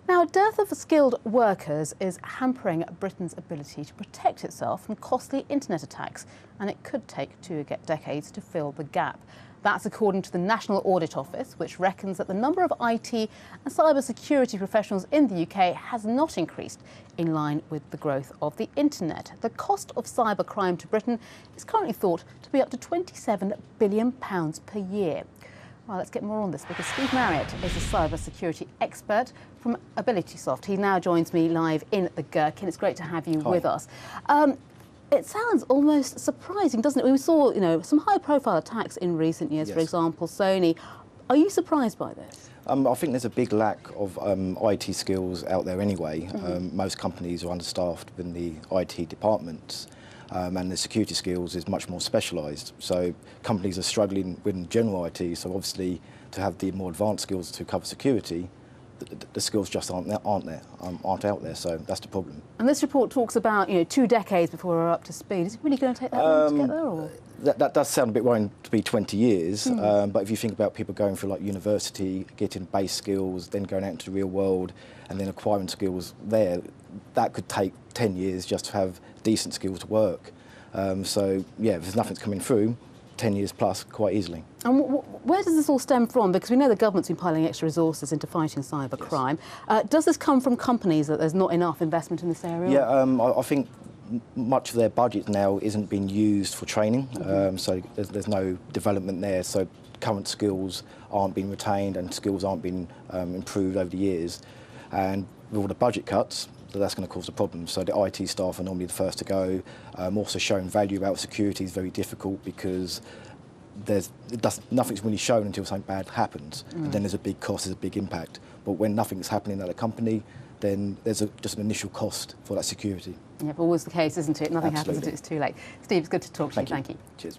Now, a dearth of skilled workers is hampering Britain's ability to protect itself from costly internet attacks, and it could take 2 decades to fill the gap. That's according to the National Audit Office, which reckons that the number of IT and cyber security professionals in the UK has not increased in line with the growth of the internet. The cost of cybercrime to Britain is currently thought to be up to £27 billion per year. Well, let's get more on this because Steve Marriott is a cyber security expert from AbilitySoft. He now joins me live in the Gherkin. It's great to have you with us. It sounds almost surprising, doesn't it? We saw, some high-profile attacks in recent years, Yes. for example, Sony. Are you surprised by this? I think there's a big lack of IT skills out there anyway. Most companies are understaffed within the IT departments, and the security skills is much more specialised. So companies are struggling with general IT, so obviously to have the more advanced skills to cover security, the skills just aren't out there, so that's the problem. And this report talks about 2 decades before we're up to speed. Is it really going to take that long to get there? Or? That does sound a bit worrying to be 20 years, but if you think about people going through like university, getting base skills, then going out into the real world, and then acquiring skills there, that could take 10 years just to have decent skills to work. So yeah, if nothing's coming through, 10 years plus quite easily. And where does this all stem from? Because we know the government's been piling extra resources into fighting cybercrime. Yes. Does this come from companies that there's not enough investment in this area? Yeah, I think much of their budget now isn't being used for training, so there's no development there, so current skills aren't being retained and skills aren't being improved over the years. And with all the budget cuts, that's going to cause a problem. So the IT staff are normally the first to go. Also showing value about security is very difficult because nothing's really shown until something bad happens. And then there's a big cost, there's a big impact. But when nothing's happening at a company, then there's just an initial cost for that security. Yeah, but always the case, isn't it? Nothing Absolutely. happens until it's too late. Steve, it's good to talk to you. Thank you. Cheers.